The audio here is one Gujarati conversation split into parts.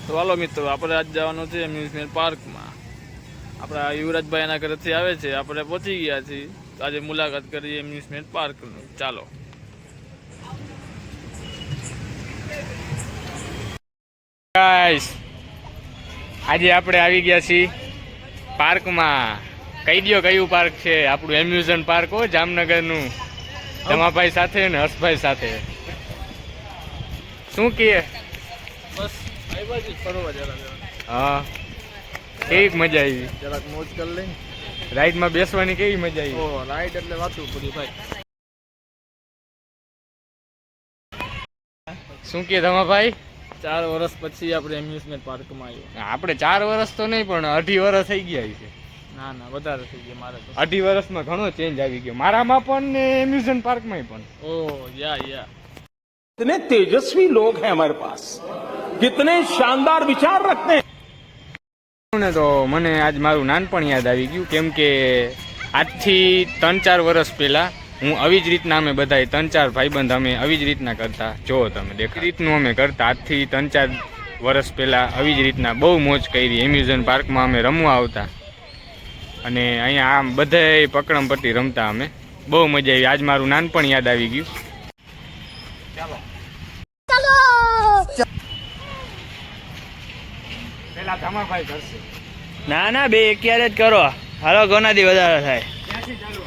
તો હાલો મિત્રો, આપણે આજ જવાનું છે એમ્યુઝમેન્ટ પાર્કમાં. આપણા યુવરાજભાઈ એના ઘરેથી આવે છે, આપણે પહોંચી ગયા છીએ. આજે મુલાકાત કરીએ એમ્યુઝમેન્ટ પાર્કનું. ચાલો ગાઈસ, આજે આપણે આવી ગયા છીએ પાર્કમાં. કહી દો કયું પાર્ક છે? આપણું એમ્યુઝમેન્ટ પાર્ક હો, જામનગરનું. ધમાભાઈ સાથે ને હર્ષભાઈ સાથે. શું કહે? બસ ફરવા જરા. હા, કેવી મજા આવી? જરાક મોજ કરી લઈ. રાઈડમાં બેસવાની કેવી મજા આવી? ઓહ, રાઈડ એટલે વાતું પડી ભાઈ. શું કહે ધમાભાઈ? 4 વર્ષ પછી આપણે એમ્યુઝમેન્ટ પાર્કમાં આવ્યો. આપણે 4 વર્ષ તો નહીં, પણ 2.5 વર્ષ થઈ ગયા છે. ના ના, વધારે થઈ ગયા મારે તો. 2.5 વર્ષમાં ઘણો ચેન્જ આવી ગયો મારામાં પણ ને એમ્યુઝમેન્ટ પાર્કમાં પણ. ઓહ યા कितने तेजस्वी लोग हैं हमारे पास, कितने शानदार विचार रखते हैं। તો મને આજ મારું નાનપણ યાદ આવી ગયું, કેમ કે આજથી 3-4 વર્ષ પહેલા હું આવી જ રીતના અમે બધા 3-4 ભાઈબંધ અમે આવી જ રીતના કરતા. જો તમે દેખ રીતનું અમે કરતા. આજથી 3-4 વર્ષ પહેલા આવી જ રીતના બહુ મોજ કરી. એમ્યુઝમેન્ટ પાર્કમાં અમે રમવા આવતા અને અહીંયા આમ બધાય પકડમ પટ્ટી રમતા. અમે બહુ મજા આવી. આજ મારું નાનપણ યાદ આવી ગયું. ચાલો પેલા ધમાભાઈ કરશે. ના ના, બે ક્યારે જ કરો. હાલો, કોનાથી વધારે થાય? ક્યાંથી ચાલુ?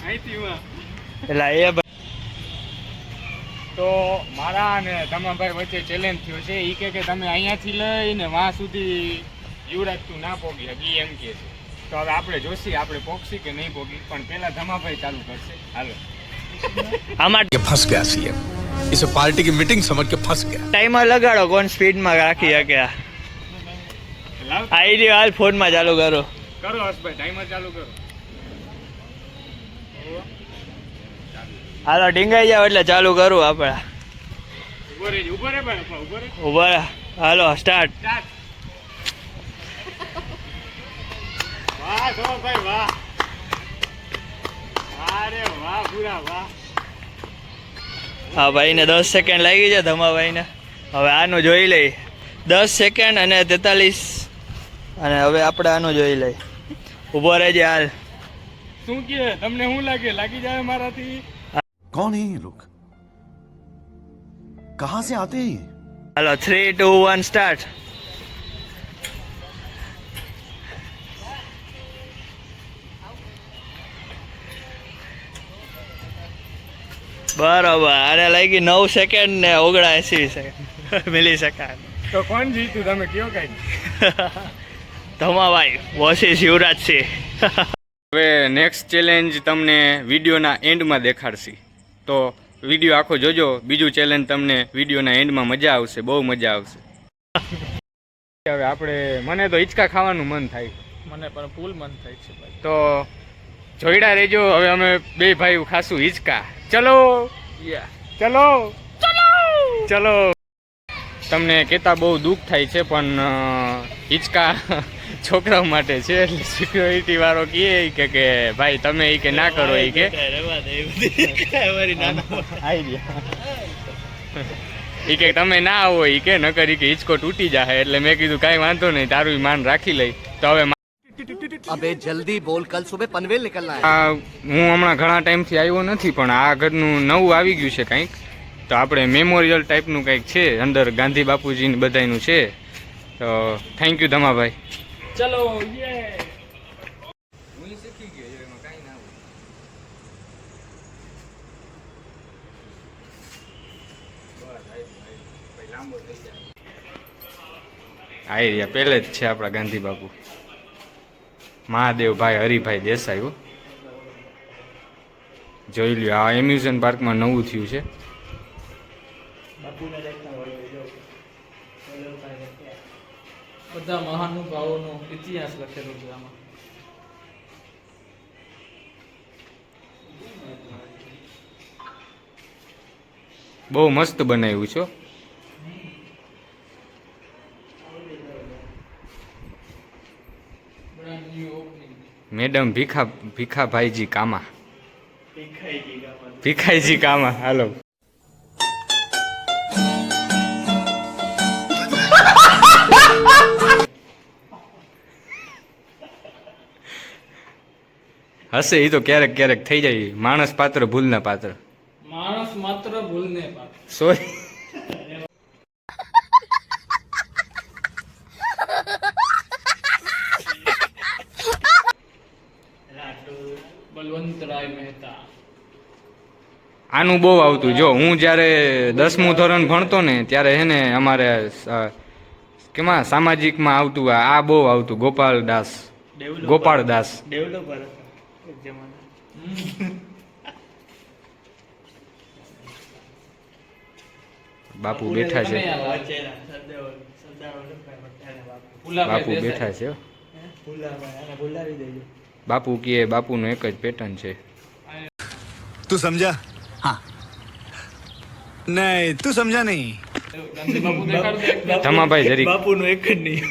અહીંથી એટલે એ તો મારા અને ધમાભાઈ વચ્ચે ચેલેન્જ થયો છે. એ કે તમે અહીંયાથી લઈને વાં સુધી યુવરાજ તું ના પોગી હકી એમ કે છે. તો હવે આપણે જોશી આપણે પોગશી કે નહીં પોગી, પણ પેલા ધમાભાઈ ચાલુ કરશે. હાલો. આમાં फंस गया सीएम, इसे पार्टी की मीटिंग समझ के फंस गया। ટાઈમર લગાડો, કોણ સ્પીડમાં રાખી શકે. આઈડી હાલ ફોનમાં ચાલુ કરો. કરો હર્ષભાઈ, ટાઈમર ચાલુ કરો. હાલો, ડીંગાઈ જાવ એટલે ચાલુ કરું આપણે. ઉભો રે ભાઈ, ઉભો રે. ઉભા રહો. હાલો, સ્ટાર્ટ. વાહ ધમાભાઈ વાહ. અરે વાહ પૂરા વાહ. હા ભાઈને 10 સેકન્ડ લાગી છે ધમાભાઈને. હવે આનું જોઈ લઈ. 10 સેકન્ડ અને 43. અને હવે આપણે આનું જોઈ લઈ. ઉભો રહેજે હાલ. શું કે તમને શું લાગે? લાગી જાય મારાથી? कौन है ये लोग, कहां से आते हैं ये? હાલો, 3, 2, 1 સ્ટાર્ટ. બરોબર. અરે લાગી 9 સેકન્ડ ને 79 સેકન્ડ મિલી સેકન્ડ. તો કોણ જીત્યું તમે કયો કઈ? ધમાભાઈ વર્સિસ યુવરાજ સિંહ. હવે નેક્સ્ટ ચેલેન્જ તમને વિડીયોના એન્ડમાં દેખાડશી, તો વિડીયો આખો જોજો. બીજું ચેલેન્જ તમને વિડીયોના એન્ડમાં મજા આવશે, બહુ મજા આવશે. હવે આપણે મને તો હિંચકા ખાવાનું મન થાય. મને પણ ફૂલ મન થાય છે ભાઈ. તો જોઈડા રહેજો. હવે અમે બે ભાઈ ખાશું હિંચકા. ચલો ચલો ચલો. તમને કહેતા બહુ દુઃખ થાય છે, પણ હિંચકા છોકરાઓ માટે છે. એટલે સિક્યોરિટી વાળો કહે કે ભાઈ તમે એ કે ના કરો. એ કે એ કે તમે ના આવો. એ કે ન કરી કે હિંચકો તૂટી જાય. એટલે મેં કીધું કાંઈ વાંધો નહીં, તારું માન રાખી લઈ. તો હવે अबे जल्दी बोल, कल सुबह पनवेल निकलना है। હું હમણાં ઘણા ટાઈમથી આવ્યો નથી, પણ આ ઘરનું નવું આવી ગયું છે કંઈક. તો આપણે મેમોરિયલ ટાઈપનું કંઈક છે અંદર, ગાંધી બાપુજીને બધાનું છે. તો થેન્ક યુ ધમાભાઈ. ચલો યે. હું શીખી ગયો, એમાં કાંઈ ના હોય. આઈ રહ્યા પહેલે જ છે આપણા ગાંધી બાપુ મહાદેવભાઈ હરિભાઈ દેસાઈ. જોઈ લ્યો, આ એમ્યુઝમેન્ટ પાર્કમાં નવું થયું છે. બધા મહાનુભાવોનો ઇતિહાસ લખેલો છે આમાં. બહુ મસ્ત બનાવ્યું છે. મેડમ ભીખાભાઈજી કામા. ભીખાઈજી કામા. હાલો. હશે એ તો ક્યારેક ક્યારેક થઈ જાય. માણસ પાત્ર ભૂલના પાત્ર. માણસ માત્ર ભૂલને પાત્ર. સોરી. બલવંતરાય મહેતા. આનું બહુ આવતું. જો હું જ્યારે 10મું ધોરણ ભણતો ને ત્યારે હે ને અમારે કેમાં સામાજિકમાં આવતું આ બહુ આવતું. ગોપાલદાસ. ડેવલપર એક જમાનો. બાપુ બેઠા છે. બાપુ બેઠા છે હો. ભૂલાવી દેજો. બાપુ કહે બાપુનું એક જ પેટર્ન છે. तू समझा हाँ नहीं तू समझा नहीं ગાંધી બાપુ દેખાડ દે એક. ધમાભાઈ જરીક. બાપુનું એક જ નહીં.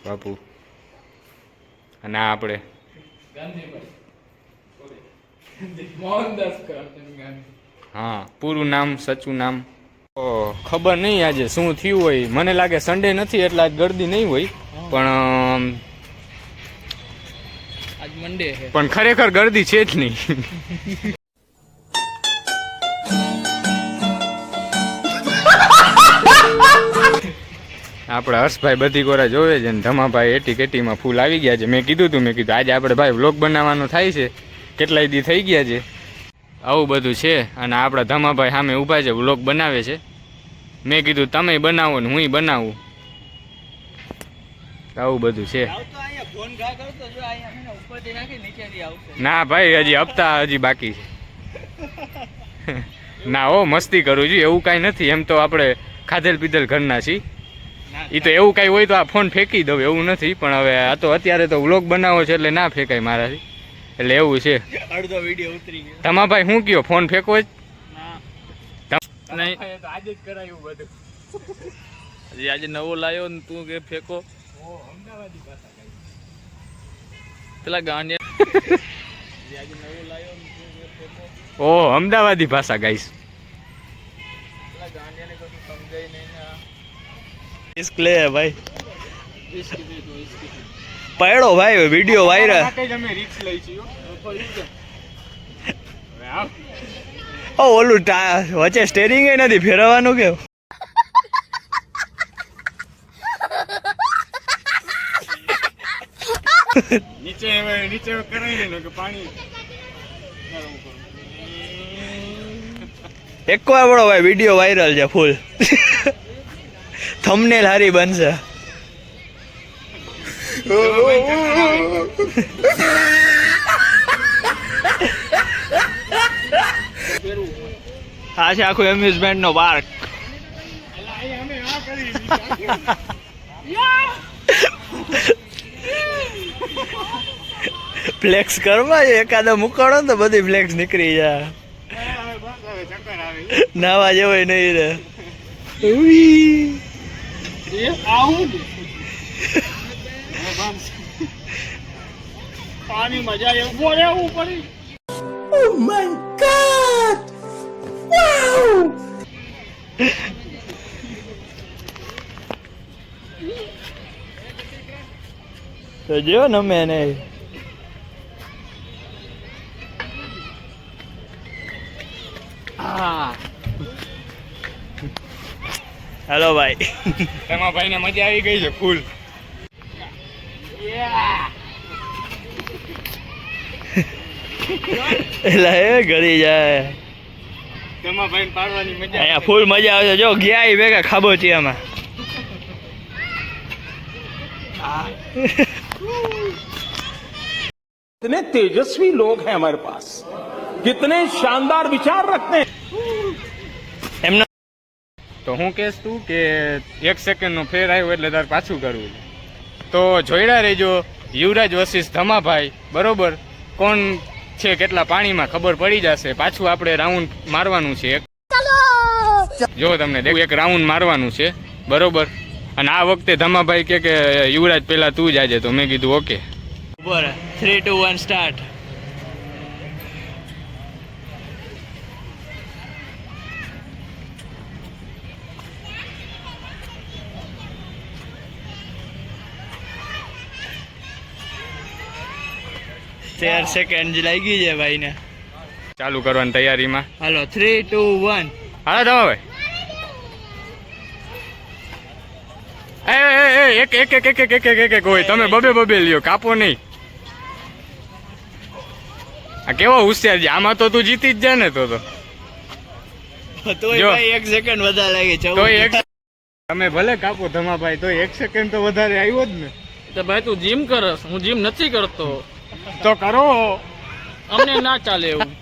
બાપુ અને આ આપણે ગાંધીભાઈ મોહનદાસ કરમચંદ ગાંધી. હા પૂરું નામ સચું નામ ઓ ખબર નહીં આજે શું થયું હોય. મને લાગે સન્ડે નથી એટલે આજ ગરદી નહીં હોય આજ મંડે છે. પણ ખરેખર ગરદી છે જ નહીં. આપણે હર્ષભાઈ બધી કોરા જોવે છે ને ધમાભાઈ એટી કેટીમાં ફૂલ આવી ગયા છે. મેં કીધું આજે આપણે ભાઈ વ્લોગ બનાવવાનો થાય છે. કેટલાય દી થઈ ગયા છે. આવું બધું છે અને આપણા ધમાભાઈ સામે ઊભા છે વ્લોગ બનાવે છે. મેં કીધું તમે બનાવો ને હુંય બનાવું. આવું બધું છે. ના ભાઈ હજી હપ્તા હજી બાકી છે. ના ઓ મસ્તી કરું છું એવું કાંઈ નથી. એમ તો આપણે ખાધેલ પીધેલ ઘરના છીએ. એ તો એવું કાંઈ હોય તો આ ફોન ફેંકી દઉં એવું નથી. પણ હવે આ તો અત્યારે તો વ્લોગ બનાવો છે એટલે ના ફેંકાય મારાથી. એટલે એવું છે. અડધો વિડીયો ઉતરી ગયો. તમા ભાઈ શું કયો ફોન ફેંકો જ નહીં તો આજે જ કરાયું બધું. હજી આજે નવો લાવ્યો ને તું કે ફેંકો. અમદાવાદી ભાષા પેલા ગાંડિયા આજે નવો લાવ્યો ને તું કે ફેંકો. ઓહ અમદાવાદી ભાષા ગાઈશ. પેલા ગાંડિયાને કશું સમજાય નહીં ને આ રિસ્ક લે ભાઈ. પડ્યો ભાઈ વિડીયો વાયરલ. અમે રિક્સ લઈ છીએ. ઓ ઓલું વચ્ચે સ્ટેરિંગ નથી ફેરવવાનું કે. નીચે કરાવી લે કે પાણી એક વાર બળો ભાઈ વિડીયો વાયરલ છે ફૂલ. થંબનેલ હારી બનશે. આ છે આખું એમ્યુઝમેન્ટ નો પાર્ક. ફ્લેક્સ કરવા એકાદો મુકાડો ને તો બધી ફ્લેક્સ નીકળી જાય. નાવા જેવો નહીં રે. પાણી મજા એવું રહેવું પડી. તો જો ને મેં નહીં. હેલો ભાઈ. એમાં ભાઈને મજા આવી ગઈ છે ફૂલ. એટલે એ ઘડી જાય. તેમાં ભાઈને પાડવાની મજા અહીંયા ફૂલ મજા આવે છે. જો ગયા એ ભેગા ખાબોચિયામાં. कितने तेजस्वी लोग हैं हमारे पास, कितने शानदार विचार रखते हैं. એમનો તો હું કહેશ તું કે 1 સેકન્ડનો ફેર આવ્યો એટલે તારે પાછું કરવું છે. તો જોઈડા રહેજો યુવરાજ વર્સિસ ધમાભાઈ. બરોબર કોણ છે કેટલા પાણીમાં ખબર પડી જશે. પાછું આપણે રાઉન્ડ મારવાનું છે. જો તમને દેખું એક રાઉન્ડ મારવાનું છે. બરોબર અને આ વખતે ધમાભાઈ કે યુવરાજ પહેલા તું જ આજે. તો મેં કીધું ઓકે. 3, 2, 1 સ્ટાર્ટ. 13 સેકન્ડ લાગી છે ભાઈને. ચાલુ કરવાની તૈયારીમાં. હાલો 3 2 1. હાલો તમે ભાઈ. એક હોય તમે બબે લ્યો, કાપો નહીં. આ કેવો હોશિયાર છે, આમાં તો તું જીતી જ જાય ને તો તોય જો. ભાઈ 1 સેકન્ડ વધારે લાગે છે. તો એક તમે ભલે કાપો ધમાભાઈ, તો 1 સેકન્ડ તો વધારે આવ્યો જ ને. તો ભાઈ તું જીમ કરસ, હું જીમ નથી કરતો, તો કરો. અમને ના ચાલે એવું.